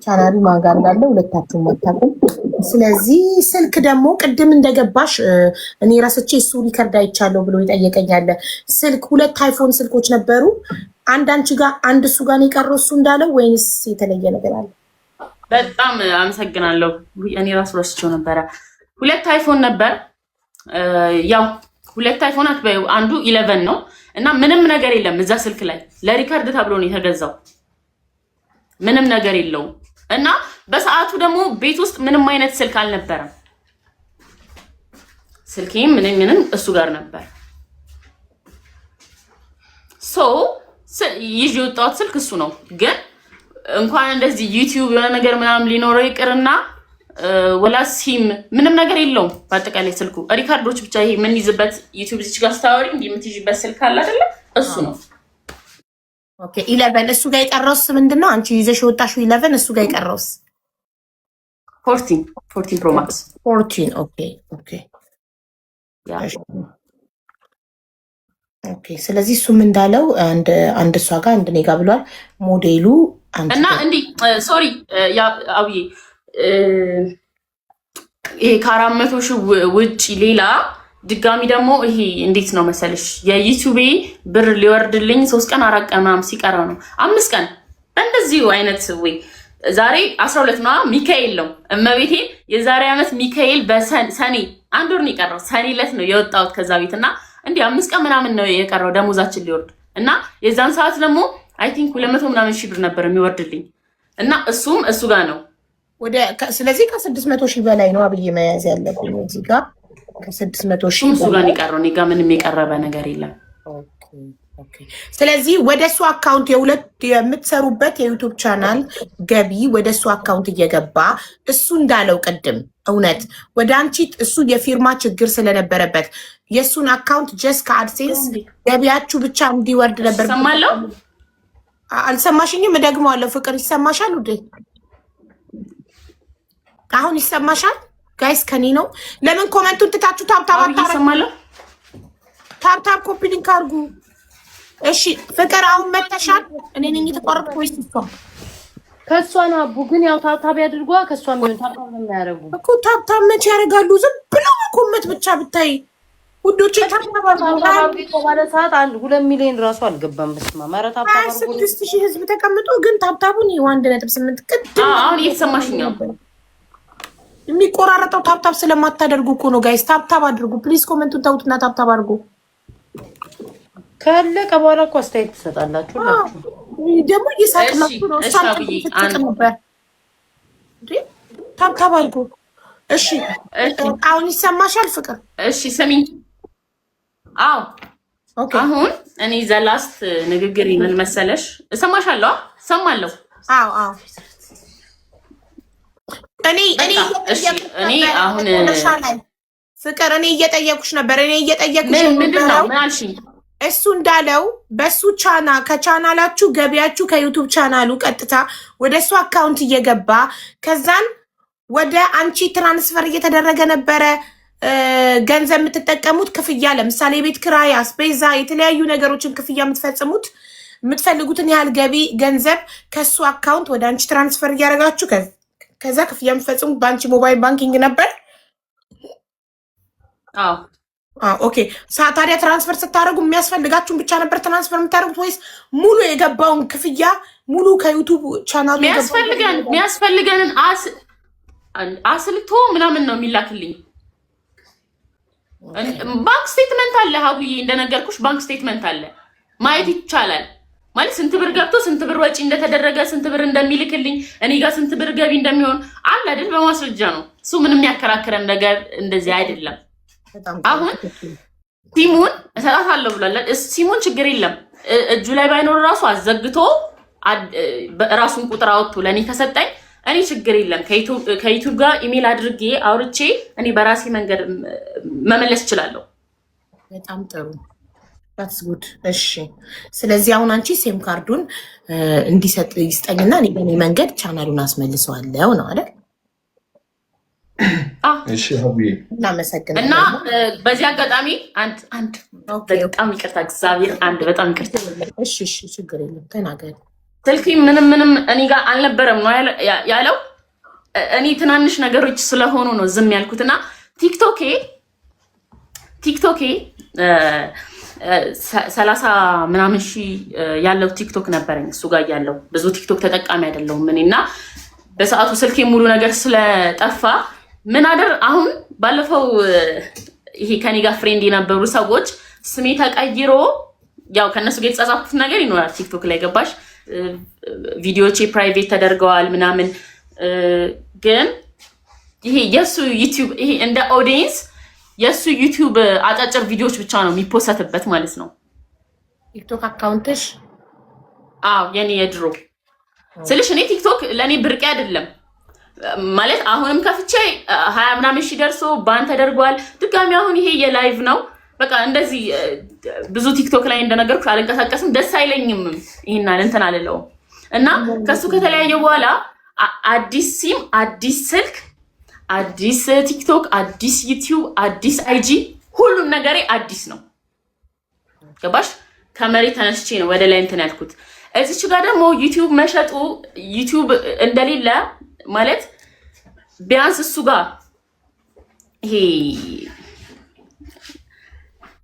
ቻናሉ ማጋ እንዳለ ሁለታችሁም አታውቁም። ስለዚህ ስልክ ደግሞ ቅድም እንደገባሽ እኔ ራስቼ እሱ ሪከርድ አይቻለሁ ብሎ ይጠየቀኛል። ስልክ ሁለት አይፎን ስልኮች ነበሩ። አንድ አንቺ ጋር አንድ እሱ ጋር ነው የቀረው እሱ እንዳለው ወይንስ የተለየ ነገር አለ? በጣም አመሰግናለሁ። እኔ ራሱ ረስቼው ነበረ። ሁለት አይፎን ነበር። ያው ሁለት አይፎን አትበይው፣ አንዱ 11 ነው እና ምንም ነገር የለም እዛ ስልክ ላይ ለሪከርድ ተብሎ ነው የተገዛው። ምንም ነገር የለውም እና በሰዓቱ ደግሞ ቤት ውስጥ ምንም አይነት ስልክ አልነበረም። ስልኬም ምንም እሱ ጋር ነበር። ይዤ የወጣሁት ስልክ እሱ ነው። ግን እንኳን እንደዚህ ዩቲዩብ የሆነ ነገር ምናምን ሊኖረው ይቅርና ወላ ሲም ምንም ነገር የለውም። በአጠቃላይ ስልኩ ሪካርዶች ብቻ ይሄ ምን ይዝበት ዩቲዩብ እዚህ ጋር ስታወሪ እንዲህ የምትይዥበት ስልክ አለ አይደለ? እሱ ነው። ኦኬ 11 እሱ ጋር የቀረውስ ምንድነው? አንቺ ይዘሽ የወጣሽው 11 እሱ ጋር የቀረውስ 14 ፕሮ ማክስ 14 ኦኬ። ስለዚህ እሱም እንዳለው አንድ እሷ ጋር አንድ እኔ ጋር ብሏል። ሞዴሉ እና እንዲህ ሶሪ አብዬ ይሄ ከ400 ሺህ ውጪ ሌላ ድጋሚ ደግሞ ይሄ እንዴት ነው መሰለሽ የዩቲዩብ ብር ሊወርድልኝ 3 ቀን 4 ቀን ምናምን ሲቀረው ነው 5 ቀን እንደዚህ አይነት ወይ ዛሬ 12 ነው ሚካኤል ነው እመቤቴ የዛሬ ዓመት ሚካኤል በሰኔ አንድ ወር ነው የቀረው ሰኔ ዕለት ነው የወጣሁት ከዛ ቤትና እንዴ 5 ቀን ምናምን ነው የቀረው ደሞዛችን ሊወርድ እና የዛን ሰዓት ደግሞ አይ ቲንክ 200 ምናምን ሺህ ብር ነበር የሚወርድልኝ እና እሱም እሱ ጋር ነው ወደ ስለዚህ ከ600 ሺህ በላይ ነው አብዬ መያዝ ያለብኝ እዚህ ጋር ከ600 ሺህ እሱ ጋር የቀረው እኔ ጋር ምንም የቀረበ ነገር የለም። ኦኬ ስለዚህ ወደ እሱ አካውንት የሁለት የምትሰሩበት የዩቲዩብ ቻናል ገቢ ወደ እሱ አካውንት እየገባ እሱ እንዳለው ቅድም እውነት ወደ አንቺ እሱ የፊርማ ችግር ስለነበረበት የእሱን አካውንት ጀስት ከአድሴንስ ገቢያችሁ ብቻ እንዲወርድ ነበር። ሰማለሁ። አልሰማሽኝም? እደግመዋለሁ። ፍቅር ይሰማሻል ውዴ? አሁን ይሰማሻል? ጋይስ ከኔ ነው። ለምን ኮሜንቱን ትታችሁ ታብታብ አታረጉ? ታብታብ ኮፒ ሊንክ አድርጉ። እሺ ፍቅር አሁን መተሻል። እኔ ነኝ የተቆረጥኩ ወይስ እሷ? ከሷ ነው አቡ። ግን ያው ታብታብ ያድርጓ። ከሷ ምን ታብታብ ነው የሚያደርጉ እኮ ታብታብ መቼ ያደርጋሉ? ዝም ብለው ኮሜንት ብቻ ብታይ ውዶቼ ታብታብ ባለ ሰዓት 2 ሚሊዮን ራሱ አልገባም። በስማ ማራ ታብታብ 6000 ህዝብ ተቀምጦ ግን ታብታቡን 1.8 ቅድም አሁን እየተሰማሽኝ ነው። የሚቆራረጠው ታብታብ ስለማታደርጉ እኮ ነው ጋይስ። ታብታብ አድርጉ ፕሊዝ። ኮሜንቱን ተውትና ታብታብ አድርጉ። ካለቀ በኋላ እኮ አስተያየት ትሰጣላችሁ። ደግሞ እየሳቅናችሁ ነው። ነበር ታብታብ አድርጉ። እሺ አሁን ይሰማሻል ፍቅር? እሺ ስሚኝ። አዎ አሁን እኔ ዘላስት ንግግር ምን መሰለሽ እሰማሻለሁ። ሰማለሁ። አዎ እኔ አሁን ፍቅር እኔ እየጠየኩሽ ነበር። እኔ እየጠየኩሽ ምንድነው? ምን አልሽኝ? እሱ እንዳለው በሱ ከቻናላችሁ ገቢያችሁ ከዩቲዩብ ቻናሉ ቀጥታ ወደ እሱ አካውንት እየገባ ከዛን ወደ አንቺ ትራንስፈር እየተደረገ ነበረ ገንዘብ የምትጠቀሙት ክፍያ፣ ለምሳሌ የቤት ክራይ፣ አስቤዛ፣ የተለያዩ ነገሮችን ክፍያ የምትፈጽሙት የምትፈልጉትን ያህል ገቢ ገንዘብ ከሱ አካውንት ወደ አንቺ ትራንስፈር እያደረጋችሁ ከዛ ክፍያ የምትፈጽሙት በአንቺ ሞባይል ባንኪንግ ነበር። ኦኬ ታዲያ ትራንስፈር ስታደርጉ የሚያስፈልጋችሁን ብቻ ነበር ትራንስፈር የምታደርጉት ወይስ ሙሉ የገባውን ክፍያ ሙሉ ከዩቲዩብ ቻናሉ የሚያስፈልገንን አስልቶ ምናምን ነው የሚላክልኝ? ባንክ ስቴትመንት አለ ሀቡዬ፣ እንደነገርኩሽ ባንክ ስቴትመንት አለ፣ ማየት ይቻላል። ማለት ስንት ብር ገብቶ ስንት ብር ወጪ እንደተደረገ ስንት ብር እንደሚልክልኝ እኔ ጋር ስንት ብር ገቢ እንደሚሆን አለ አይደል? በማስረጃ ነው እሱ። ምንም ያከራክረን ነገር እንደዚህ አይደለም። አሁን ሲሙን እሰጣታለሁ ብሏል። ሲሙን ችግር የለም እጁ ላይ ባይኖር ራሱ አዘግቶ ራሱን ቁጥር አውጥቶ ለእኔ ከሰጠኝ እኔ ችግር የለም። ከዩቲዩብ ጋር ኢሜል አድርጌ አውርቼ እኔ በራሴ መንገድ መመለስ እችላለሁ። በጣም ጥሩ that's good። እሺ ስለዚህ አሁን አንቺ ሴም ካርዱን እንዲሰጥ ይስጠኝና እኔ በእኔ መንገድ ቻናሉን አስመልሰዋለሁ ነው አይደል? እሺ ሀቡዬ እናመሰግናለን። እና በዚህ አጋጣሚ አንድ በጣም ይቅርታ እግዚአብሔር አንድ በጣም ይቅርታ። እሺ ችግር የለም ተናገር። ስልኬ ምንም እኔ ጋር አልነበረም ነው ያለው። እኔ ትናንሽ ነገሮች ስለሆኑ ነው ዝም ያልኩትና ቲክቶኬ 30 ምናምን ሺህ ያለው ቲክቶክ ነበረኝ። እሱ ጋር ያለው ብዙ ቲክቶክ ተጠቃሚ አይደለሁም እኔና በሰዓቱ ስልኬ ሙሉ ነገር ስለጠፋ ምን አሁን ባለፈው ይሄ ከኔ ጋር ፍሬንድ የነበሩ ሰዎች ስሜ ተቀይሮ ያው ከነሱ ጋር የተጻጻፍኩት ነገር ይኖራል ቲክቶክ ላይ ገባሽ። ቪዲዮዎቼ ፕራይቬት ተደርገዋል ምናምን ግን ይሄ የሱ ዩቲዩብ ይሄ እንደ ኦዲየንስ የሱ ዩቲዩብ አጫጭር ቪዲዮዎች ብቻ ነው የሚፖሰትበት ማለት ነው ቲክቶክ አካውንትሽ። አዎ የኔ የድሮ ስልሽ እኔ ቲክቶክ ለኔ ብርቄ አይደለም ማለት አሁንም ከፍቼ 20 ምናምን ሺህ ደርሶ ባን ተደርጓል። ድጋሚ አሁን ይሄ የላይቭ ነው በቃ እንደዚህ ብዙ ቲክቶክ ላይ እንደነገርኩሽ አልንቀሳቀስም፣ ደስ አይለኝም። ይሄን እንትን አልለውም እና ከሱ ከተለያየ በኋላ አዲስ ሲም፣ አዲስ ስልክ፣ አዲስ ቲክቶክ፣ አዲስ ዩቲዩብ፣ አዲስ አይጂ ሁሉም ነገሬ አዲስ ነው ገባሽ። ከመሬት ተነስቼ ነው ወደ ላይ እንትን ያልኩት። እዚች ጋር ደግሞ ዩቲዩብ መሸጡ ዩቲዩብ እንደሌለ ማለት ቢያንስ እሱ ጋር ይሄ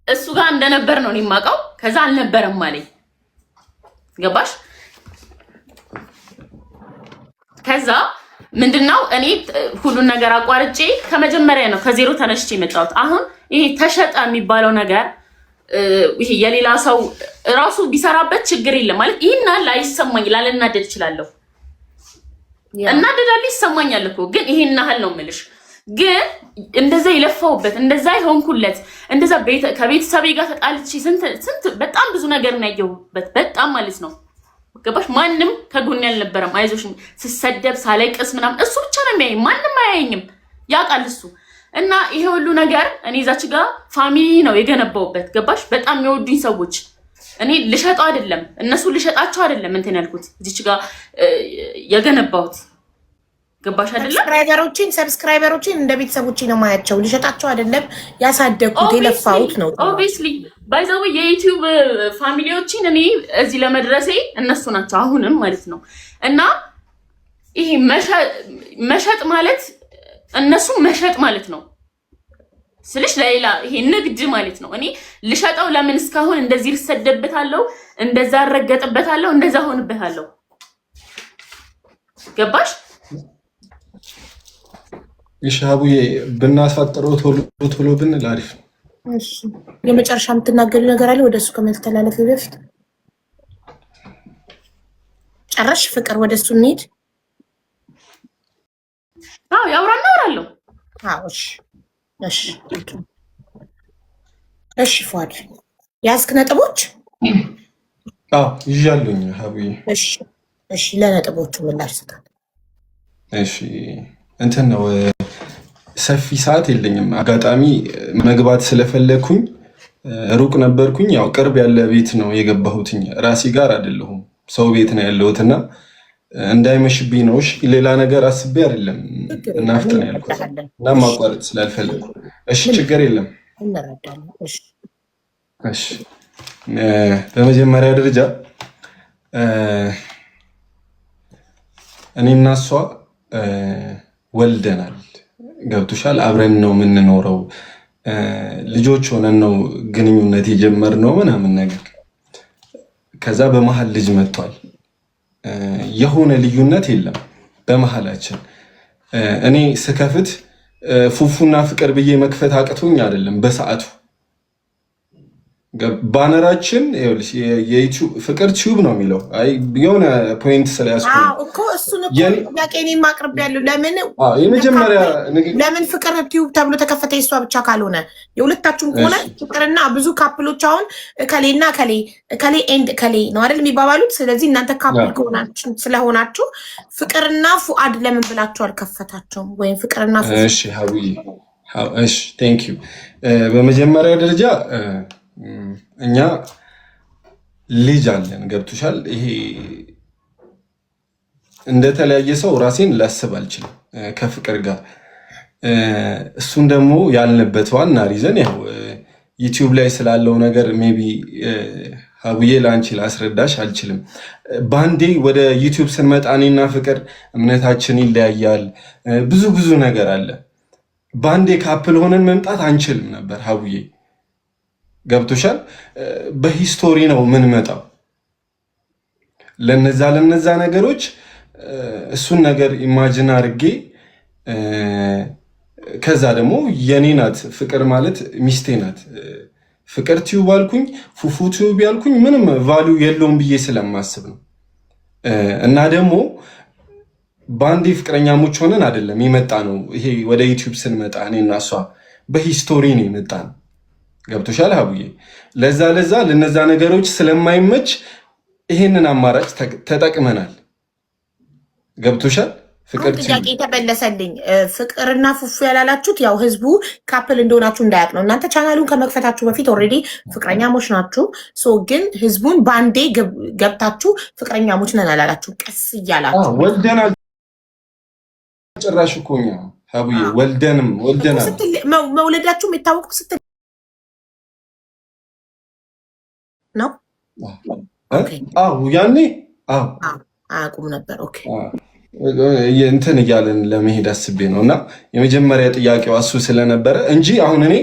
እሱ ጋር እንደነበር ነው የማውቀው። ከዛ አልነበረም ማለት ገባሽ። ከዛ ምንድነው እኔ ሁሉን ነገር አቋርጬ ከመጀመሪያ ነው ከዜሮ ተነስቼ የመጣሁት። አሁን ይሄ ተሸጠ የሚባለው ነገር ይሄ የሌላ ሰው ራሱ ቢሰራበት ችግር የለም ማለት ይሄና ላይሰማኝ ላልናደድ እችላለሁ። እናደዳለሁ ይሰማኛል እኮ ግን ይሄን ያህል ነው የምልሽ። ግን እንደዛ ይለፋውበት እንደዛ ይሆንኩለት እንደዛ ከቤተሰቤ ጋር ተጣልቼ ስንት በጣም ብዙ ነገር ነው ያየሁበት በጣም ማለት ነው ገባሽ። ማንም ከጎን ያልነበረም አይዞሽ ስሰደብ ሳለቅስ ምናምን እሱ ብቻ ነው የሚያየኝ፣ ማንም አያየኝም ያውቃል እሱ። እና ይሄ ሁሉ ነገር እኔ እዛች ጋር ፋሚሊ ነው የገነባውበት ገባሽ። በጣም የሚወዱኝ ሰዎች እኔ ልሸጠው አይደለም እነሱ ልሸጣቸው አይደለም እንትን ያልኩት እዚች ጋር የገነባሁት ገባሽ አይደለም። ሰብስክራይበሮችን እንደ ቤተሰቦቼ ነው ማያቸው፣ ልሸጣቸው አይደለም ያሳደግኩት የለፋሁት ነው። ኦብቪስሊ ባይ ዘ ወይ የዩቲዩብ ፋሚሊዎችን እኔ እዚህ ለመድረሴ እነሱ ናቸው አሁንም ማለት ነው። እና ይሄ መሸጥ ማለት እነሱ መሸጥ ማለት ነው ስልሽ ለሌላ ይሄ ንግድ ማለት ነው። እኔ ልሸጠው ለምን እስካሁን እንደዚህ ልሰደብበታለሁ፣ እንደዛ አረገጥበታለሁ፣ እንደዛ ሆንበታለሁ ገባሽ። ይሻቡዬ ብናሳጥረው ቶሎ ብንል አሪፍ ነው። እሺ የመጨረሻ የምትናገሪው ነገር አለ ወደሱ ከመተላለፍ በፊት? ጨረሽ ፍቅር ወደሱ እንሂድ። አዎ ያውራና አወራለሁ። አዎ እሺ ፏድ ያዝክ ነጥቦች? አዎ ይዣለሁኝ ሀቡዬ። እሺ ለነጥቦቹ ምላሽ ስጣት። እሺ እንትን ነው ሰፊ ሰዓት የለኝም። አጋጣሚ መግባት ስለፈለኩኝ ሩቅ ነበርኩኝ። ያው ቅርብ ያለ ቤት ነው የገባሁትኝ። ራሴ ጋር አይደለሁም ሰው ቤት ነው ያለሁትና እንዳይመሽብኝ ነው። እሺ ሌላ ነገር አስቤ አይደለም እናፍጥ ነው ያልኩት እና ማቋረጥ ስላልፈለኩ። እሺ ችግር የለም እንረዳለን። እሺ በመጀመሪያ ደረጃ እኔና እሷ ወልደናል ገብቶሻል። አብረን ነው የምንኖረው፣ ልጆች ሆነን ነው ግንኙነት የጀመርነው ምናምን ነገር። ከዛ በመሀል ልጅ መጥቷል። የሆነ ልዩነት የለም በመሀላችን። እኔ ስከፍት ፉፉና ፍቅር ብዬ መክፈት አቅቶኝ አይደለም በሰዓቱ። ባነራችን ይኸውልሽ የዩቲዩብ ፍቅር ቲዩብ ነው የሚለው። አይ የሆነ ፖይንት ስለያዝኩ እኮ እሱን እኮ ጥያቄ እኔም አቅርቤያለሁ። ለምን ፍቅር ቲዩብ ተብሎ ተከፈተ? የእሷ ብቻ ካልሆነ የሁለታችሁም ከሆነ ፍቅርና ብዙ ካፕሎች አሁን እከሌና እከሌ ኤንድ እከሌ ነው አይደል የሚባባሉት። ስለዚህ እናንተ ካፕል ከሆናችሁ ስለሆናችሁ ፍቅርና ፉአድ ለምን ብላችሁ አልከፈታችሁም? ወይም ፍቅርና እሺ ሀቡይ እሺ ቴንክ ዩ። በመጀመሪያ ደረጃ እኛ ልጅ አለን ገብቶሻል። ይሄ እንደተለያየ ሰው ራሴን ላስብ አልችልም ከፍቅር ጋር። እሱን ደግሞ ያልንበት ዋና ሪዘን ያው ዩቲዩብ ላይ ስላለው ነገር ሜቢ ሀቡዬ ለአንቺ ላስረዳሽ አልችልም። ባንዴ ወደ ዩቲዩብ ስንመጣ እኔና ፍቅር እምነታችን ይለያያል፣ ብዙ ነገር አለ። ባንዴ ካፕል ሆነን መምጣት አንችልም ነበር ሀቡዬ፣ ገብቶሻል? በሂስቶሪ ነው የምንመጣው። ለነዛ ነገሮች እሱን ነገር ኢማጂን አድርጌ ከዛ ደግሞ የኔ ናት ፍቅር ማለት ሚስቴ ናት። ፍቅር ቲዩብ አልኩኝ ፉፉ ቲዩብ ያልኩኝ ምንም ቫሊዩ የለውም ብዬ ስለማስብ ነው። እና ደግሞ በአንዴ ፍቅረኛሞች ሆነን አይደለም የመጣ ነው። ይሄ ወደ ዩቲዩብ ስንመጣ እኔና እሷ በሂስቶሪ ነው የመጣ ነው። ገብቶሻል ሀቡዬ? ለዛ ለነዛ ነገሮች ስለማይመች ይሄንን አማራጭ ተጠቅመናል። ገብቶሻል? ፍቅር ጥያቄ ተመለሰልኝ። ፍቅርና ፉፉ ያላላችሁት ያው ህዝቡ ካፕል እንደሆናችሁ እንዳያውቅ ነው። እናንተ ቻናሉን ከመክፈታችሁ በፊት ኦልሬዲ ፍቅረኛሞች ናችሁ። ግን ህዝቡን በአንዴ ገብታችሁ ፍቅረኛሞች ነን አላላችሁ። ቀስ እያላችሁ ወልደናል። ጭራሽ እኮ እኛ ሀቡዬ ወልደናል። መውለዳችሁ የሚታወቁ ስትል ነው። ያኔ አያውቁም ነበር። ኦኬ እንትን እያለን ለመሄድ አስቤ ነው። እና የመጀመሪያ ጥያቄው እሱ ስለነበረ እንጂ አሁን እኔ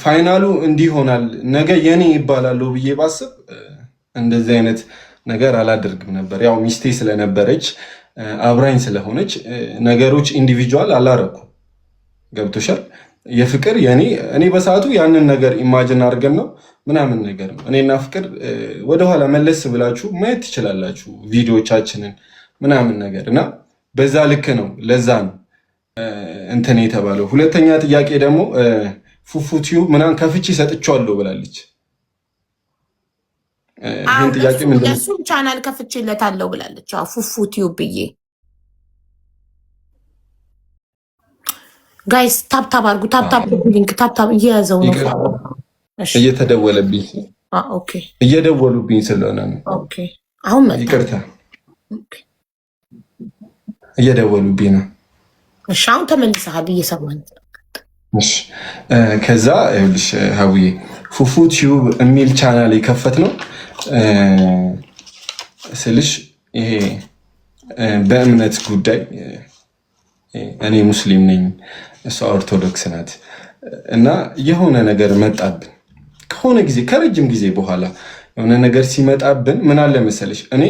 ፋይናሉ እንዲህ ይሆናል ነገ የኔ ይባላሉ ብዬ ባስብ እንደዚህ አይነት ነገር አላደርግም ነበር። ያው ሚስቴ ስለነበረች አብራኝ ስለሆነች ነገሮች ኢንዲቪጁዋል አላረኩም። ገብቶሻል? የፍቅር እኔ በሰዓቱ ያንን ነገር ኢማጅን አድርገን ነው ምናምን ነገር ነው። እኔና ፍቅር ወደኋላ መለስ ብላችሁ ማየት ትችላላችሁ ቪዲዮቻችንን ምናምን ነገር እና በዛ ልክ ነው። ለዛ ነው እንትን የተባለው። ሁለተኛ ጥያቄ ደግሞ ፉፉ ቲዩብ ምናምን ከፍቼ ሰጥቼዋለሁ ብላለች። ይህን ጥያቄ ምንድን ነው? የእሱን ቻናል ከፍቼለታለሁ ብላለች። ፉፉ ቲዩብ ብዬ ጋይስ ታብታብ አድርጉ። ታብታብ ሊንክ ታብታብ እየያዘው ነው። እየተደወለብኝ እየደወሉብኝ ስለሆነ ነው። አሁን መጣ። ይቅርታ እየደወሉብኝ ነው። እሺ አሁን ተመልሰሃል። እየሰማን እሺ። ከዛ ይኸውልሽ ሀቡዬ ፉፉ ቲዩብ የሚል ቻናል የከፈት ነው ስልሽ ይሄ በእምነት ጉዳይ እኔ ሙስሊም ነኝ፣ እሷ ኦርቶዶክስ ናት እና የሆነ ነገር መጣብን ከሆነ ጊዜ ከረጅም ጊዜ በኋላ የሆነ ነገር ሲመጣብን ምን አለ መሰለሽ እኔ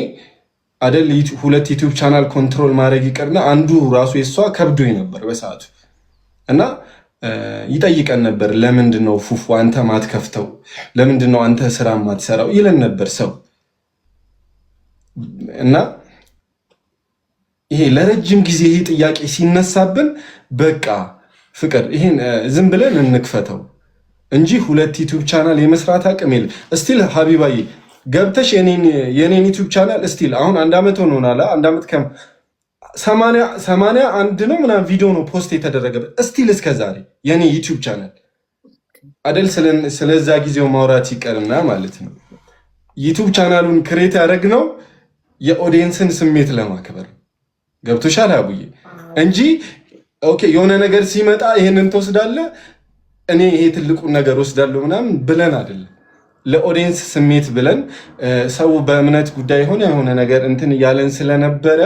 አደል ሁለት ዩቲዩብ ቻናል ኮንትሮል ማድረግ ይቀርና አንዱ ራሱ የሷ ከብዶኝ ነበር በሰዓቱ እና ይጠይቀን ነበር። ለምንድነው ፉፉ አንተ ማትከፍተው? ለምንድነው አንተ ስራ ማትሰራው? ይለን ነበር ሰው እና ይሄ ለረጅም ጊዜ ይሄ ጥያቄ ሲነሳብን በቃ ፍቅር ይሄን ዝም ብለን እንክፈተው እንጂ ሁለት ዩቲዩብ ቻናል የመስራት አቅም የለም። እስቲል ሀቢባዬ ገብተሽ የኔን ዩቲዩብ ቻናል እስቲል አሁን 1 ዓመት ሆኖናል። 1 ዓመት ከም 81 ነው ምናምን ቪዲዮ ነው ፖስት የተደረገበት እስቲል እስከዛሬ የኔ ዩቲዩብ ቻናል አደል። ስለዛ ጊዜው ማውራት ይቀርና ማለት ነው ዩቲዩብ ቻናሉን ክሬት ያደረግነው የኦዲየንስን ስሜት ለማክበር ገብቶሻል አቡዬ እንጂ ኦኬ የሆነ ነገር ሲመጣ ይሄንን ትወስዳለህ እኔ ይሄ ትልቁን ነገር ወስዳለሁ ምናምን ብለን አይደለም። ለኦዲየንስ ስሜት ብለን ሰው በእምነት ጉዳይ የሆነ ነገር እንትን እያለን ስለነበረ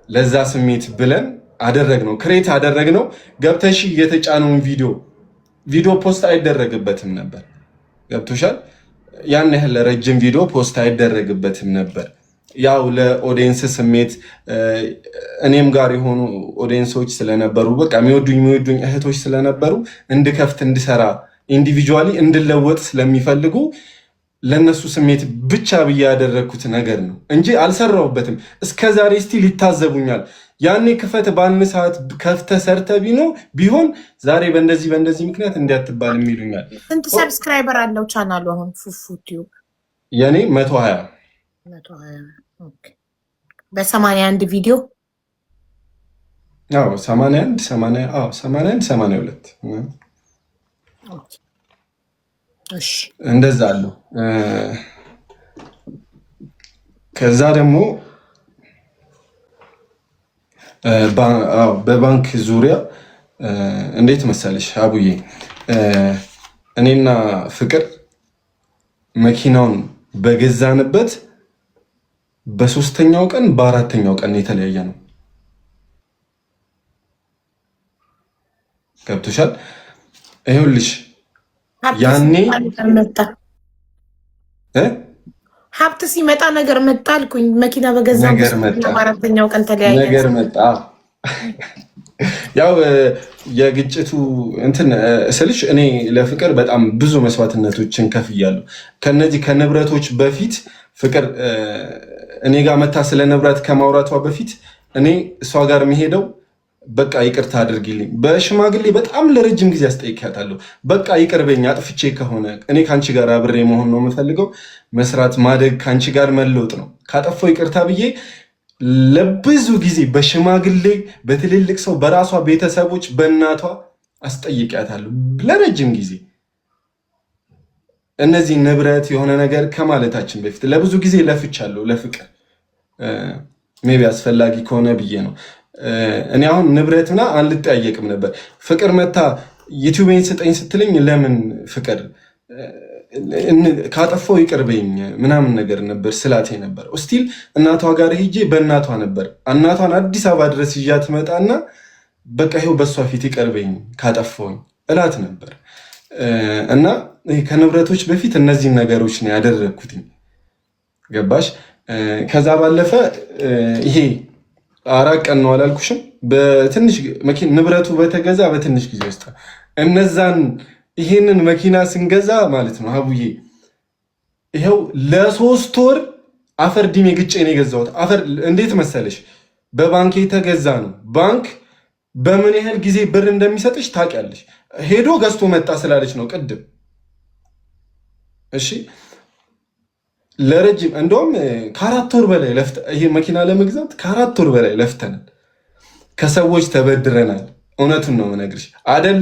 ለዛ ስሜት ብለን አደረግነው፣ ክሬት አደረግነው። ገብተሽ የተጫነውን ቪዲዮ ፖስት አይደረግበትም ነበር። ገብቶሻል? ያን ያህል ረጅም ቪዲዮ ፖስት አይደረግበትም ነበር። ያው ለኦዲየንስ ስሜት እኔም ጋር የሆኑ ኦዲየንሶች ስለነበሩ በቃ የሚወዱኝ እህቶች ስለነበሩ እንድከፍት እንድሰራ ኢንዲቪጁዋሊ እንድለወጥ ስለሚፈልጉ ለነሱ ስሜት ብቻ ብዬ ያደረግኩት ነገር ነው እንጂ አልሰራሁበትም። እስከዛሬ ስቲል ይታዘቡኛል። ያኔ ክፈት ባልን ሰዓት ከፍተ ሰርተ ቢሆን ዛሬ በእንደዚህ ምክንያት እንዲያትባል የሚሉኛል። ስንት ሰብስክራይበር አለው ቻናሉ አሁን ፉፉ ቲዩብ? የኔ 120 በ81 ቪዲዮ 82 እንደዛ አለው። ከዛ ደግሞ በባንክ ዙሪያ እንዴት መሰለሽ አቡዬ እኔና ፍቅር መኪናውን በገዛንበት በ3ኛው ቀን በ4ኛው ቀን የተለያየ ነው። ገብቶሻል? ይኸውልሽ ያኔ ሀብት ሲመጣ ነገር መጣ አልኩኝ። መኪና በገዛ በ4ኛው ቀን ተለያየ ነገር መጣ። ያው የግጭቱ እንትን ስልሽ እኔ ለፍቅር በጣም ብዙ መስዋዕትነቶችን ከፍያለሁ። ከነዚህ ከንብረቶች በፊት ፍቅር እኔ ጋር መታ ስለ ንብረት ከማውራቷ በፊት እኔ እሷ ጋር የሚሄደው በቃ ይቅርታ አድርጊልኝ፣ በሽማግሌ በጣም ለረጅም ጊዜ አስጠይቂያታለሁ። በቃ ይቅርበኝ፣ አጥፍቼ ከሆነ እኔ ከአንቺ ጋር አብሬ መሆን ነው የምፈልገው፣ መስራት፣ ማደግ፣ ከአንቺ ጋር መለወጥ ነው። ካጠፋው ይቅርታ ብዬ ለብዙ ጊዜ በሽማግሌ በትልልቅ ሰው በራሷ ቤተሰቦች በእናቷ አስጠይቂያታለሁ ለረጅም ጊዜ። እነዚህ ንብረት የሆነ ነገር ከማለታችን በፊት ለብዙ ጊዜ ለፍቻለሁ ለፍቅር ሜቢ አስፈላጊ ከሆነ ብዬ ነው። እኔ አሁን ንብረትና አንልጠያየቅም ነበር። ፍቅር መታ ዩቲዩብን ስጠኝ ስትለኝ ለምን ፍቅር ካጠፋው ይቅርበኝ ምናምን ነገር ነበር ስላቴ ነበር። ስቲል እናቷ ጋር ሄጄ በእናቷ ነበር እናቷን አዲስ አበባ ድረስ ይዣት መጣና በቃ ይኸው በእሷ ፊት ይቅርበኝ ካጠፋውኝ እላት ነበር። እና ከንብረቶች በፊት እነዚህን ነገሮች ነው ያደረግኩት። ገባሽ? ከዛ ባለፈ ይሄ 4 ቀን ነው አላልኩሽም? በትንሽ መኪና ንብረቱ በተገዛ በትንሽ ጊዜ ውስጥ እነዛን ይሄንን መኪና ስንገዛ ማለት ነው ሀቡዬ ይኸው ለ3 ወር አፈር ዲሜ ግጬ ነው የገዛሁት። አፈር እንዴት መሰለሽ? በባንክ የተገዛ ነው። ባንክ በምን ያህል ጊዜ ብር እንደሚሰጥሽ ታውቂያለሽ። ሄዶ ገዝቶ መጣ ስላለች ነው ቅድም። እሺ ለረጅም እንደውም ከ4 ወር በላይ ይሄ መኪና ለመግዛት ከ4 ወር በላይ ለፍተናል። ከሰዎች ተበድረናል። እውነቱን ነው የምነግርሽ። አደል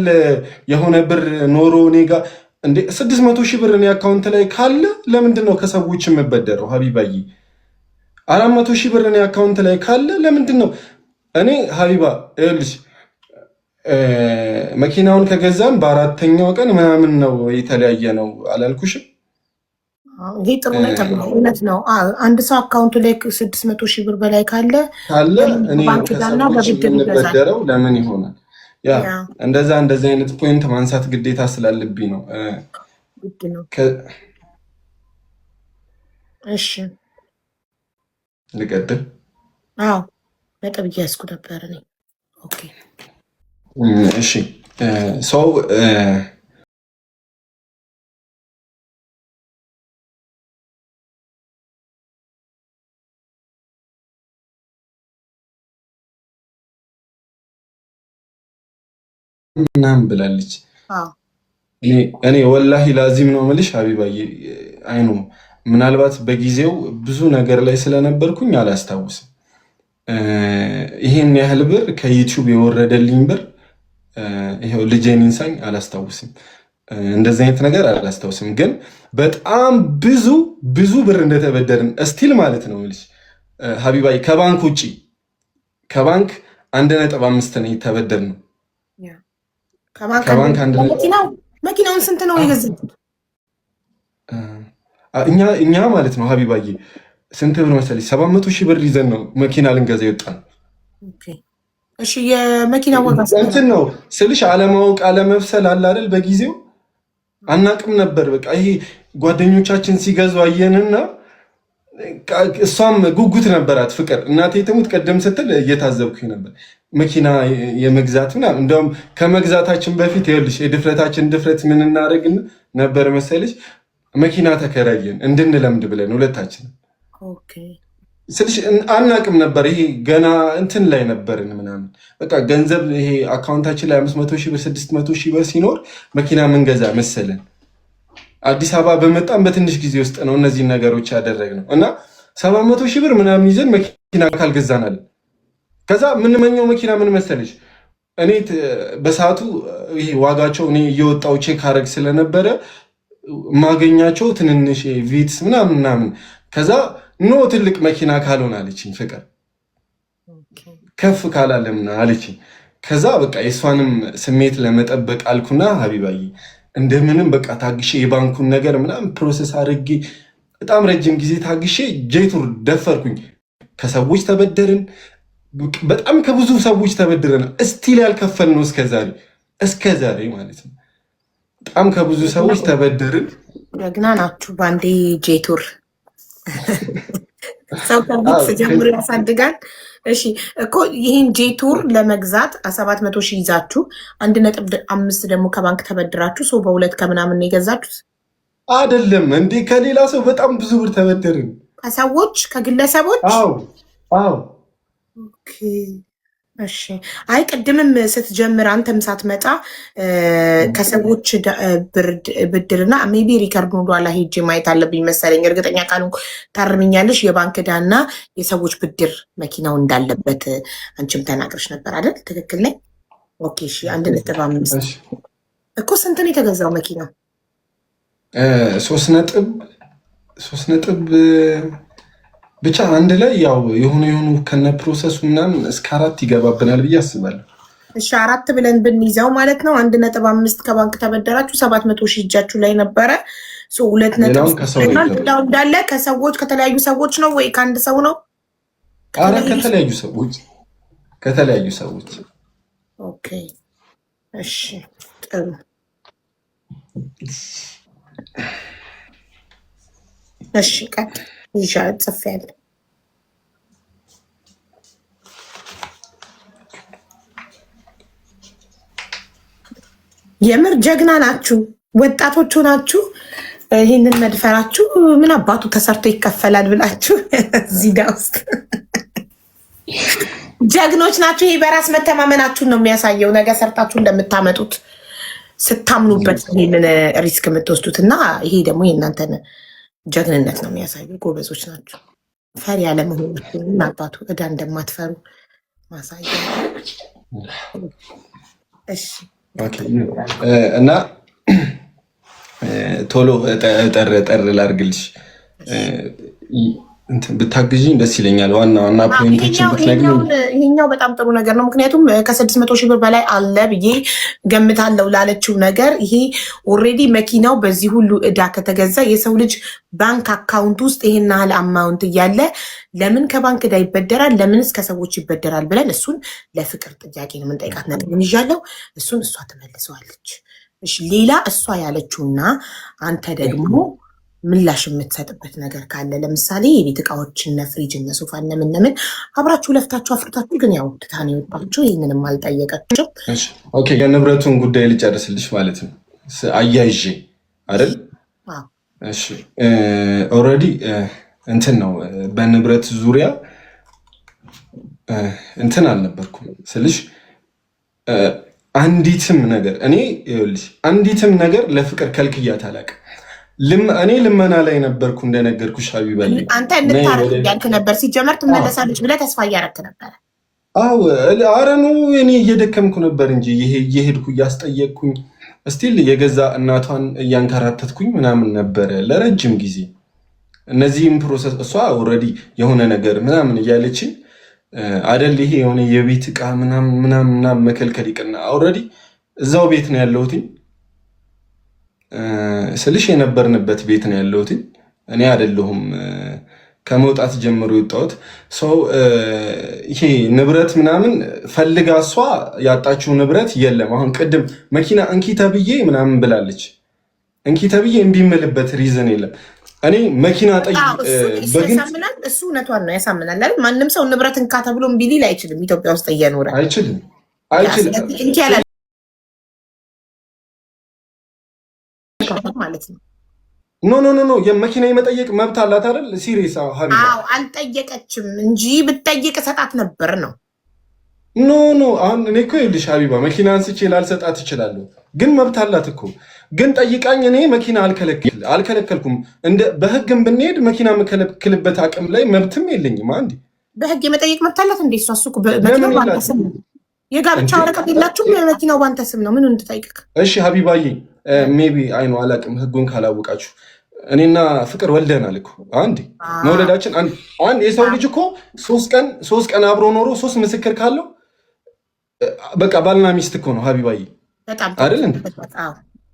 የሆነ ብር ኖሮ እኔ ጋር እንዴ 600 ሺህ ብር እኔ አካውንት ላይ ካለ ለምንድን ነው ከሰዎች የምበደረው? ሀቢባዬ 400 ሺህ ብር እኔ አካውንት ላይ ካለ ለምንድን ነው እኔ ሀቢባ ይኸውልሽ መኪናውን ከገዛን በ4ኛው ቀን ምናምን ነው የተለያየ ነው አላልኩሽም? ይሄ ጥሩ እውነት ነው። አንድ ሰው አካውንቱ ላይ 600 ሺህ ብር በላይ ካለ እኔ ከሰዎች የምንበደረው ለምን ይሆናል? ያ እንደዛ አይነት ፖይንት ማንሳት ግዴታ ስላለብኝ ነው። እሺ ልቀጥል? አዎ ነጥብ እያዝኩ ነበር እኔ። ኦኬ እሺ ሰው ምናምን ብላለች። እኔ ወላሂ ላዚም ነው የምልሽ ሀቢባዬ። አይኑ ምናልባት በጊዜው ብዙ ነገር ላይ ስለነበርኩኝ አላስታውስም። ይሄን ያህል ብር ከዩቲዩብ የወረደልኝ ብር ይሄው ልጄን ይንሳኝ አላስታውስም። እንደዚህ አይነት ነገር አላስታውስም። ግን በጣም ብዙ ብር እንደተበደርን እስቲል ማለት ነው የምልሽ ሀቢባዬ። ከባንክ ውጪ ከባንክ 1.5 ነው የተበደርነው። መኪናውን ስንት ነው የገዛት? እኛ ማለት ነው ሀቢባዬ ስንት ብር መሰለኝ? 700 ሺህ ብር ይዘን ነው መኪና ልንገዛ ይወጣል። እሺ የመኪና ዋጋ እንትን ነው ስልሽ አለማወቅ አለመብሰል አለ አይደል? በጊዜው አናቅም ነበር። በቃ ይሄ ጓደኞቻችን ሲገዙ አየንና እሷም ጉጉት ነበራት ፍቅር። እናቴ ትሙት ቀደም ስትል እየታዘብኩኝ ነበር መኪና የመግዛት ምናምን። እንደውም ከመግዛታችን በፊት ይኸውልሽ የድፍረታችን ድፍረት ምን እናደርግን ነበር መሰለሽ? መኪና ተከራየን እንድንለምድ ብለን ሁለታችን ስልሽ አናቅም ነበር። ይሄ ገና እንትን ላይ ነበርን ምናምን። በቃ ገንዘብ ይሄ አካውንታችን ላይ 500 ሺህ ብር 600 ሺህ ብር ሲኖር መኪና ምንገዛ መሰለን። አዲስ አበባ በመጣም በትንሽ ጊዜ ውስጥ ነው እነዚህን ነገሮች ያደረግነው እና 700 ሺህ ብር ምናምን ይዘን መኪና ካልገዛናል። ከዛ የምንመኘው መኪና ምን መሰለሽ? እኔ በሰዓቱ ይሄ ዋጋቸው እኔ እየወጣው ቼክ አረግ ስለነበረ ማገኛቸው ትንንሽ ቪትስ ምናምን። ከዛ ኖ ትልቅ መኪና ካልሆነ አለችኝ ፍቅር፣ ከፍ ካላለም አለችኝ። ከዛ በቃ የእሷንም ስሜት ለመጠበቅ አልኩና ሀቢባዬ እንደምንም በቃ ታግሼ የባንኩን ነገር ምናምን ፕሮሰስ አድርጌ በጣም ረጅም ጊዜ ታግሼ ጄቱር ደፈርኩኝ። ከሰዎች ተበደርን፣ በጣም ከብዙ ሰዎች ተበድረን እስቲል ያልከፈል ነው እስከዛሬ ማለት ነው። በጣም ከብዙ ሰዎች ተበደርን። ደግና ናችሁ በአንዴ ጄቱር ሰው ከቡክስ ጀምሮ ያሳድጋል። እሺ እኮ ይህን ጄቱር ለመግዛት 700 ሺህ ይዛችሁ 1.5 ደግሞ ከባንክ ተበድራችሁ ሰው በሁለት ከምናምን የገዛችሁት አይደለም እንዴ? ከሌላ ሰው በጣም ብዙ ብር ተበደርን። ከሰዎች ከግለሰቦች? አዎ። ኦኬ እሺ። አይ ቅድምም ስትጀምር አንተም ሳትመጣ ከሰዎች ብድርና ሜቢ ሪከርድ ኋላ ሄጄ ማየት አለብኝ መሰለኝ፣ እርግጠኛ ካልሆንኩ ታርምኛለሽ። የባንክ ዕዳና የሰዎች ብድር መኪናው እንዳለበት አንቺም ተናግረሽ ነበር አይደል? ትክክል ነኝ? ኦኬ እሺ። 1.5 እኮ ስንት ነው የተገዛው መኪናው? 3 ብቻ አንድ ላይ ያው የሆኑ ከነ ፕሮሰሱ ምናምን እስከ 4 ይገባብናል ብዬ አስባለሁ። እሺ 4 ብለን ብንይዛው ማለት ነው 1.5 ከባንክ ተበደራችሁ 700 ሺህ እጃችሁ ላይ ነበረ። 2.5 እንዳለ ከሰዎች ከተለያዩ ሰዎች ነው ወይ ከአንድ ሰው ነው? ኧረ ከተለያዩ ሰዎች። ኦኬ እሺ ጥሩ። እሺ ቀጥ ይሻል ጽፌያለሁ። የምር ጀግና ናችሁ፣ ወጣቶቹ ናችሁ። ይህንን መድፈራችሁ ምን አባቱ ተሰርቶ ይከፈላል ብላችሁ እዚህ ጋ ውስጥ ጀግኖች ናችሁ። ይሄ በራስ መተማመናችሁን ነው የሚያሳየው። ነገ ሰርታችሁ እንደምታመጡት ስታምኑበት ይህንን ሪስክ የምትወስዱት እና ይሄ ደግሞ የእናንተን ጀግንነት ነው የሚያሳየው። ጎበዞች ናቸው። ፈሪ ያለመሆናችሁን አባቱ ዕዳ እንደማትፈሩ ማሳያ። እሺ እና ቶሎ ጠር ላርግልሽ ብታግዥኝ ደስ ይለኛል። ዋና ፖይንቶችን ብትነግሪኝ። ይሄኛው በጣም ጥሩ ነገር ነው። ምክንያቱም ከ600 ሺህ ብር በላይ አለ ብዬ ገምታለሁ ላለችው ነገር ይሄ ኦልሬዲ መኪናው በዚህ ሁሉ ዕዳ ከተገዛ የሰው ልጅ ባንክ አካውንት ውስጥ ይሄን ያህል አማውንት እያለ ለምን ከባንክ ዕዳ ይበደራል? ለምንስ ከሰዎች ይበደራል? ብለን እሱን ለፍቅር ጥያቄ ነው የምንጠይቃት። ነጥብ ይዣለሁ። እሱን እሷ ትመልሰዋለች። እሺ ሌላ እሷ ያለችውና አንተ ደግሞ ምላሽ የምትሰጥበት ነገር ካለ ለምሳሌ የቤት እቃዎች እነ ፍሪጅ እነ ሶፋ እነምን አብራችሁ ለፍታችሁ አፍርታችሁ ግን ያው ትታን የወጣችሁ ይህንንም አልጠየቀችም። ኦኬ የንብረቱን ጉዳይ ልጨርስልሽ ማለት ነው አያይዤ አይደል? እሺ ኦልሬዲ እንትን ነው በንብረት ዙሪያ እንትን አልነበርኩም ስልሽ አንዲትም ነገር እኔ ይኸውልሽ አንዲትም ነገር ለፍቅር ከልክያት አላውቅም። እኔ ልመና ላይ ነበርኩ እንደነገርኩሽ ሀቢባ። አንተ እንታረቅ እያልክ ነበር። ሲጀመር ትመለሳለች ብለህ ተስፋ እያደረክ ነበር። አዎ ኧረ ነው እኔ እየደከምኩ ነበር እንጂ እየሄድኩ እያስጠየቅኩኝ እስቲል የገዛ እናቷን እያንከራተትኩኝ ምናምን ነበረ ለረጅም ጊዜ። እነዚህም ፕሮሰስ እሷ ኦልሬዲ የሆነ ነገር ምናምን እያለችን አደል ይሄ የሆነ የቤት ዕቃ ምናምን መከልከል ይቅርና ኦልሬዲ እዛው ቤት ነው ያለሁትኝ ስልሽ የነበርንበት ቤት ነው ያለሁት። እኔ አይደለሁም ከመውጣት ጀምሮ የወጣሁት ሰው። ይሄ ንብረት ምናምን ፈልጋ እሷ ያጣችው ንብረት የለም። አሁን ቅድም መኪና እንኪ ተብዬ ምናምን ብላለች። እንኪ ተብዬ እምቢ የምልበት ሪዝን የለም። እኔ መኪና ያሳምናል። እሱ እውነቷን ነው ያሳምናል አይደል? ማንም ሰው ንብረት እንካ ተብሎ እምቢ ሊል አይችልም። ኢትዮጵያ ውስጥ እየኖረ አይችልም። ማለት ነው። ኖ የመኪና የመጠየቅ መብት አላት አይደል? ሲሪየስ ሀቢባ። አዎ አልጠየቀችም እንጂ ብትጠይቅ እሰጣት ነበር ነው። ኖ አሁን እኔ እኮ ይኸውልሽ ሀቢባ መኪና አንስቼ ላልሰጣት እችላለሁ፣ ግን መብት አላት እኮ። ግን ጠይቃኝ እኔ መኪና አልከለከልኩም። በህግም ብንሄድ መኪና የምከለክልበት አቅም ላይ መብትም የለኝም። አንዴ በህግ የመጠየቅ መብት አላት እንዴ? እሷ እኮ መኪናው ባንተ ስም ነው። የጋብቻ ወረቀት የላችሁም? የመኪናው ባንተ ስም ነው። ምን እንድጠይቅክ? እሺ ሀቢባዬ ሜቢ አይኖ አላቅም ህጉን ካላወቃችሁ እኔና ፍቅር ወልደናል እኮ አንዴ መውለዳችን አንድ የሰው ልጅ እኮ 3 ቀን አብሮ ኖሮ 3 ምስክር ካለው በቃ ባልና ሚስት እኮ ነው ሀቢባዬ አይደል እንዴ?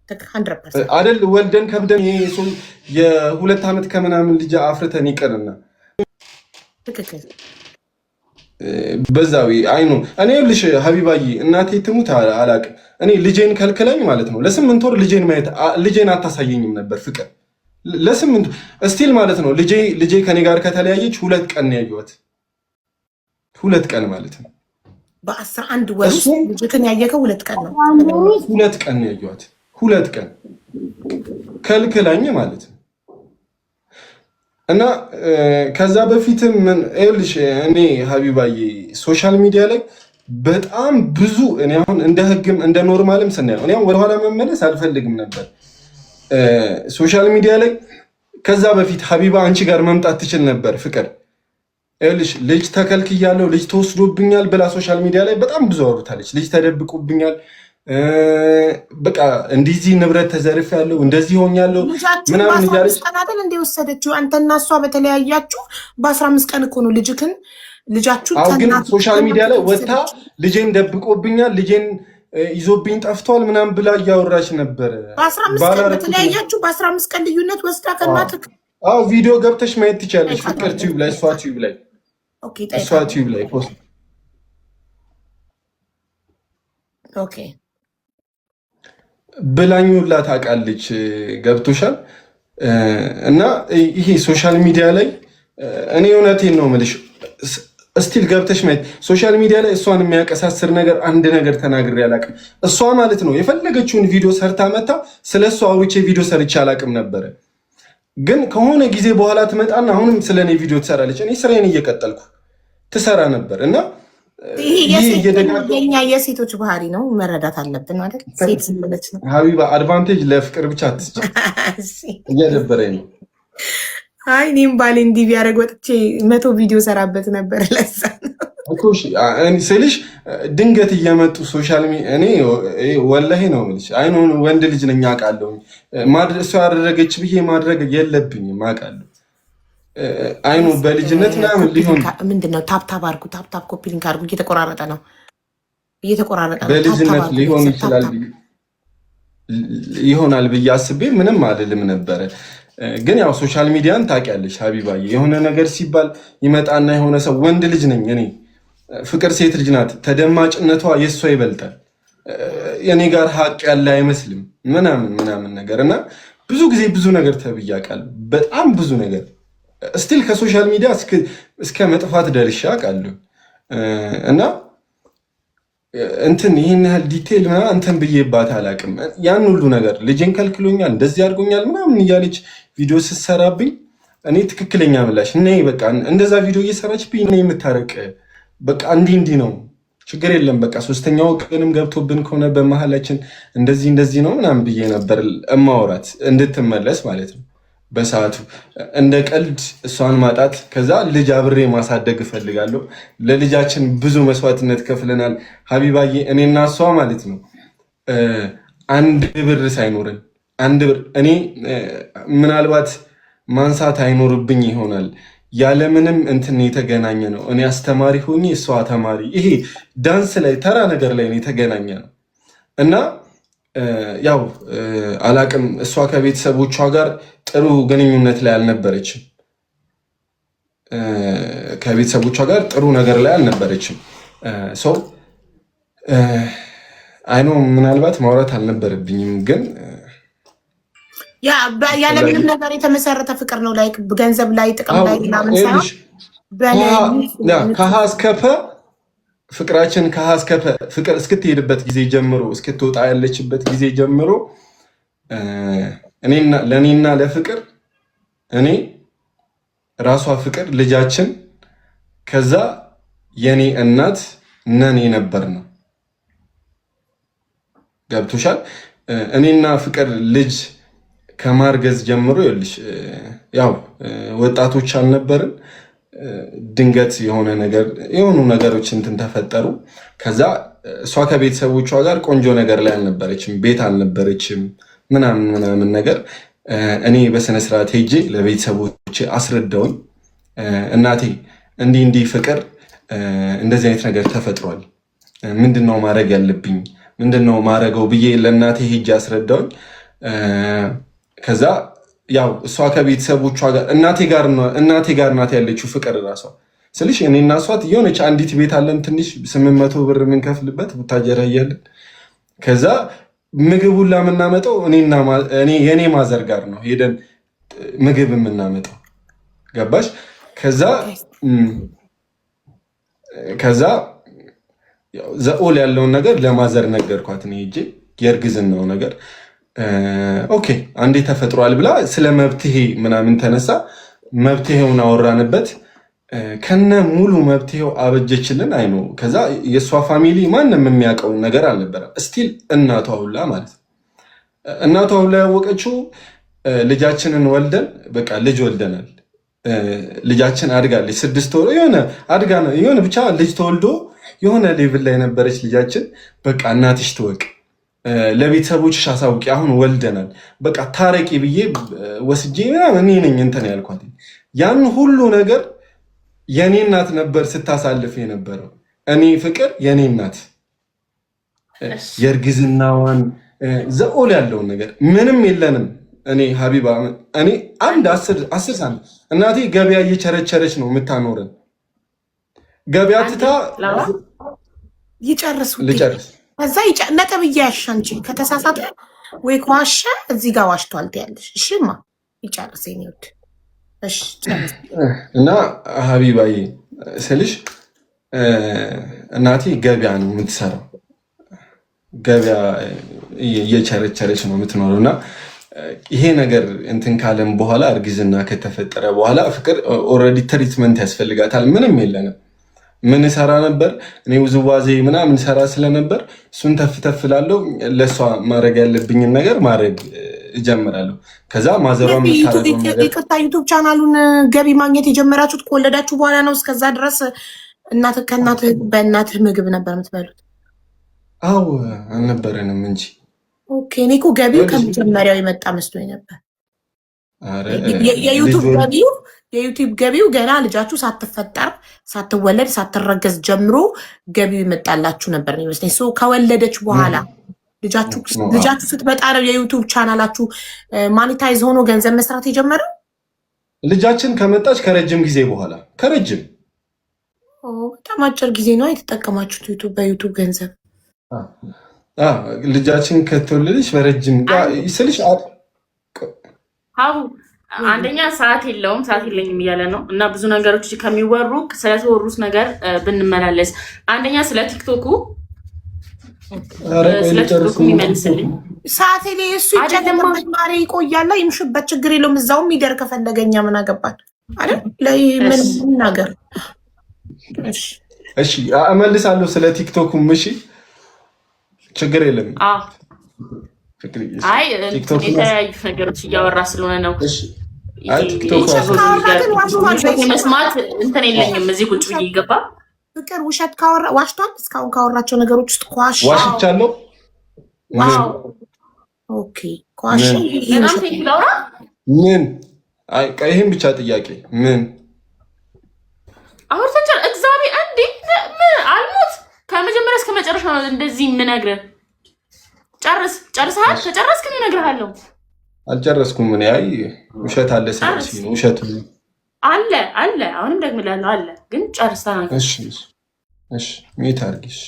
100% አይደል? ወልደን ከብደን የ2 ዓመት ከምናምን ልጅ አፍርተን ይቀርና ትክክል በዛው አይኑ እኔ ልሽ ሀቢባዬ እናቴ ትሙት አላቅም። እኔ ልጄን ከልክለኝ ማለት ነው ለ8 ወር ልጄን አታሳየኝም ነበር ፍቅር ለ8 እስቲል ማለት ነው። ልጄ ከኔ ጋር ከተለያየች 2 ቀን ነው ያየኋት። 2 ቀን ማለት ነው። በ11 ወር ልጅክን ያየከው 2 ቀን ነው። 2 ቀን ነው ያየኋት። 2 ቀን ከልክለኝ ማለት ነው። እና ከዛ በፊትም ይኸውልሽ እኔ ሀቢባዬ ሶሻል ሚዲያ ላይ በጣም ብዙ እኔ አሁን እንደ ህግም እንደ ኖርማልም ስናየው እኔ አሁን ወደኋላ መመለስ አልፈልግም ነበር ሶሻል ሚዲያ ላይ። ከዛ በፊት ሀቢባ አንቺ ጋር መምጣት ትችል ነበር ፍቅር። ይኸውልሽ ልጅ ተከልክያለሁ፣ ልጅ ተወስዶብኛል ብላ ሶሻል ሚዲያ ላይ በጣም ብዙ አውርታለች። ልጅ ተደብቆብኛል፣ በቃ እንደዚህ ንብረት ተዘርፍ ያለው እንደዚህ ሆኛለሁ ምናምን እያለች ቀናደል እንደወሰደችው አንተና እሷ በተለያያችሁ በ15 ቀን እኮ ነው ልጃችሁን ግን ሶሻል ሚዲያ ላይ ወጣ ልጄን ደብቆብኛል፣ ልጄን ይዞብኝ ጠፍቷል ምናምን ብላ እያወራች ነበር። በ15 ቀን በተለያያችሁ በ15 ቀን ልዩነት ወስዳ ከናትክ ቪዲዮ ገብተሽ ማየት ትችያለሽ። ፍቅር ቲዩብ ላይ እሷ ቲዩብ ላይ ፖስት ብላኙላ ታውቃለች። ገብቶሻል? እና ይሄ ሶሻል ሚዲያ ላይ እኔ እውነቴን ነው የምልሽ እስቲል ገብተሽ ማየት ሶሻል ሚዲያ ላይ እሷን የሚያቀሳስር ነገር አንድ ነገር ተናግሬ አላውቅም። እሷ ማለት ነው የፈለገችውን ቪዲዮ ሰርታ መታ ስለ እሷ አውርቼ ቪዲዮ ሰርቼ አላውቅም ነበረ። ግን ከሆነ ጊዜ በኋላ ትመጣና አሁንም ስለ እኔ ቪዲዮ ትሰራለች። እኔ ስራዬን እየቀጠልኩ ትሰራ ነበር እና የኛ የሴቶች ባህሪ ነው፣ መረዳት አለብን ማለት ሴት ስለች ነው። ሀቢባ አድቫንቴጅ ለፍቅር ብቻ አትስጭ። እየደበረኝ ነው። አይ እኔም ባሌ እንዲህ ቢያደርግ ወጥቼ 100 ቪዲዮ ሰራበት ነበር። ለዛ ስልሽ ድንገት እየመጡ ሶሻል ሚዲያ እኔ ወላሂ ነው የምልሽ። አይኑን ወንድ ልጅ ነኝ አውቃለሁ። እሷ ያደረገች ብዬ ማድረግ የለብኝም አውቃለሁ። አይኑ በልጅነት ምናምን ሊሆን ምንድነው ታፕታፕ አድርጉ፣ ታፕታፕ ኮፒ ሊንክ አድርጉ። እየተቆራረጠ ነው በልጅነት ሊሆን ይሆናል ብዬ አስቤ ምንም አልልም ነበረ። ግን ያው ሶሻል ሚዲያን ታውቂያለሽ ሀቢባዬ፣ የሆነ ነገር ሲባል ይመጣና የሆነ ሰው ወንድ ልጅ ነኝ እኔ፣ ፍቅር ሴት ልጅ ናት፣ ተደማጭነቷ የእሷ ይበልጣል፣ የኔ ጋር ሀቅ ያለ አይመስልም ምናምን ነገር እና ብዙ ጊዜ ብዙ ነገር ተብያለሁ። በጣም ብዙ ነገር ስቲል ከሶሻል ሚዲያ እስከ መጥፋት ደርሼ አውቃለሁ። እና ይህን ያህል ዲቴይል እንትን ብዬባት አላውቅም። ያን ሁሉ ነገር ልጄን ከልክሎኛል፣ እንደዚህ አድርጎኛል ምናምን እያለች ቪዲዮ ስትሰራብኝ እኔ ትክክለኛ ምላሽ እና በቃ እንደዛ ቪዲዮ እየሰራችብኝ እኔ የምታረቅ በቃ እንዲህ ነው ችግር የለም በቃ 3ኛው ቀንም ገብቶብን ከሆነ በመሀላችን እንደዚህ ነው ምናምን ብዬ ነበር እማወራት እንድትመለስ ማለት ነው። በሰዓቱ እንደ ቀልድ እሷን ማጣት ከዛ ልጅ አብሬ ማሳደግ እፈልጋለሁ። ለልጃችን ብዙ መስዋዕትነት ከፍለናል ሀቢባዬ፣ እኔና እሷ ማለት ነው። 1 ብር ሳይኖረን 1 ብር እኔ ምናልባት ማንሳት አይኖርብኝ ይሆናል ያለምንም እንትን የተገናኘ ነው። እኔ አስተማሪ ሆኜ እሷ ተማሪ፣ ይሄ ዳንስ ላይ ተራ ነገር ላይ ነው የተገናኘ ነው እና ያው አላቅም እሷ ከቤተሰቦቿ ጋር ጥሩ ግንኙነት ላይ አልነበረችም። ከቤተሰቦቿ ጋር ጥሩ ነገር ላይ አልነበረችም። ሰው አይኖ ምናልባት ማውራት አልነበረብኝም፣ ግን ያለምንም ነገር የተመሰረተ ፍቅር ነው። ላይ ገንዘብ ላይ ጥቅም ላይ ምናምን ሳይሆን ከሀ እስከ ፐ ፍቅራችን ከሀ እስከ ፐ ፍቅር እስክትሄድበት ጊዜ ጀምሮ እስክትወጣ ያለችበት ጊዜ ጀምሮ ለእኔና ለፍቅር እኔ ራሷ ፍቅር ልጃችን ከዛ የኔ እናት ነን የነበር ነው። ገብቶሻል? እኔና ፍቅር ልጅ ከማርገዝ ጀምሮ ይልሽ ያው ወጣቶች አልነበርን። ድንገት የሆኑ ነገሮች እንትን ተፈጠሩ። ከዛ እሷ ከቤተሰቦቿ ጋር ቆንጆ ነገር ላይ አልነበረችም፣ ቤት አልነበረችም ምናምን ነገር። እኔ በስነስርዓት ሄጄ ለቤተሰቦች አስረዳውኝ፣ እናቴ እንዲህ ፍቅር እንደዚህ አይነት ነገር ተፈጥሯል፣ ምንድነው ማድረግ ያለብኝ ምንድነው ማድረገው ብዬ ለእናቴ ሄጄ አስረዳውኝ። ከዛ ያው እሷ ከቤተሰቦቿ ጋር እናቴ ጋር ናት ያለችው ፍቅር ራሷ ስልሽ እኔ እና እሷ የሆነች አንዲት ቤት አለን ትንሽ 800 ብር የምንከፍልበት ቡታጀራ እያለን ከዛ ምግቡን ላምናመጣው የኔ ማዘር ጋር ነው ሄደን ምግብ የምናመጣው ገባሽ ከዛ ዘኦል ያለውን ነገር ለማዘር ነገርኳት እኔ ሄጄ የእርግዝናው ነገር ኦኬ አንዴ ተፈጥሯል ብላ ስለ መብትሄ ምናምን ተነሳ መብትሄውን አወራንበት ከነ ሙሉ መብትሄው አበጀችልን አይኑ ከዛ የሷ ፋሚሊ ማንንም የሚያውቀው ነገር አልነበረም ስቲል እናቷ ሁላ ማለት እናቷ ሁላ ያወቀችው ልጃችንን ወልደን በቃ ልጅ ወልደናል ልጃችን አድጋለች 6 ወር የሆነ ብቻ ልጅ ተወልዶ የሆነ ሌቭል ላይ ነበረች ልጃችን በቃ እናትሽ ትወቅ ለቤተሰቦችሽ አሳውቂ አሁን ወልደናል በቃ ታረቂ ብዬ ወስጄ እኔ ነኝ እንትን ያልኳት ያን ሁሉ ነገር የኔ እናት ነበር ስታሳልፍ የነበረው እኔ ፍቅር የኔ እናት የእርግዝናዋን ዘኦል ያለውን ነገር ምንም የለንም እኔ ሀቢባ እኔ አንድ 10 ሳንቲም እናቴ ገበያ እየቸረቸረች ነው የምታኖረን ገበያ ትታ ልጨርስ ከዛ ነጥብ እያያሻንቺ ከተሳሳተ ወይ ከዋሸ እዚህ ጋር ዋሽቷል ትያለሽ እሺማ ይጨርስ የኔውድ እሺ እና ሀቢባዬ ስልሽ እናቴ ገበያ ነው የምትሰራው ገበያ እየቸረቸረች ነው የምትኖረው እና ይሄ ነገር እንትን ካለም በኋላ እርግዝና ከተፈጠረ በኋላ ፍቅር ኦልሬዲ ትሪትመንት ያስፈልጋታል ምንም የለንም ምን ሰራ ነበር እኔ ውዝዋዜ ምናምን ሰራ ስለነበር እሱን ተፍተፍላለሁ ለሷ ማድረግ ያለብኝን ነገር ማድረግ እጀምራለሁ ከዛ ማዘሯን የምታረገው ነገር ይቅርታ ዩቲዩብ ቻናሉን ገቢ ማግኘት የጀመራችሁት ከወለዳችሁ በኋላ ነው እስከዛ ድረስ በእናትህ ምግብ ነበር የምትበሉት አው አልነበረንም እንጂ ኦኬ እኔ እኮ ገቢው ከመጀመሪያው የመጣ መስሎኝ ነበር የዩቲዩብ ገቢው ገና ልጃችሁ ሳትፈጠር ሳትወለድ ሳትረገዝ ጀምሮ ገቢው ይመጣላችሁ ነበር የሚመስለኝ ከወለደች በኋላ ልጃችሁ ስትመጣ ነው የዩቲዩብ ቻናላችሁ ማኒታይዝ ሆኖ ገንዘብ መስራት የጀመረው ልጃችን ከመጣች ከረጅም ጊዜ በኋላ በጣም አጭር ጊዜ ነው የተጠቀማችሁት በዩቲዩብ ገንዘብ ልጃችን ከተወለደች በረጅም ስልሽ አንደኛ ሰዓት የለኝም እያለ ነው እና ብዙ ነገሮች ከሚወሩ ስለተወሩት ነገር ብንመላለስ አንደኛ ስለ ቲክቶኩ ይመልስልኝ ሰዓት ላይ እሱ ይጨለማል ማሪ ይቆያል ይምሽበት ችግር የለውም እዛውም ይደር ከፈለገኛ ምን አገባል አይደል ምን ነገር እሺ እመልሳለሁ ስለ ቲክቶኩ እሺ ችግር የለም አይ የተለያዩ ነገሮች እያወራ ስለሆነ ነው መስማት እንትን የለኝም እዚህ ቁጭ ብዬ ይገባ ፍቅር ውሸት ዋሽቷል እስካሁን ካወራቸው ነገሮች ውስጥ ዋሽቻለሁ ኦኬ ኳሽ ምን ይሄን ብቻ ጥያቄ ምን አሁን ተንጨር እግዚአብሔር አንዴ ምን አልሞት ከመጀመሪያ እስከ መጨረሻ ነው እንደዚህ የምነግርህ ጨርሰሃል ከጨረስክ ነው እነግርሃለሁ አልጨረስኩም ምን ያይ ውሸት አለ ስለዚህ ነው ውሸቱ አለ አሁንም ደግምላለሁ አለ ግን ጨርሰሃል እሺ ሜት አድርጊሽ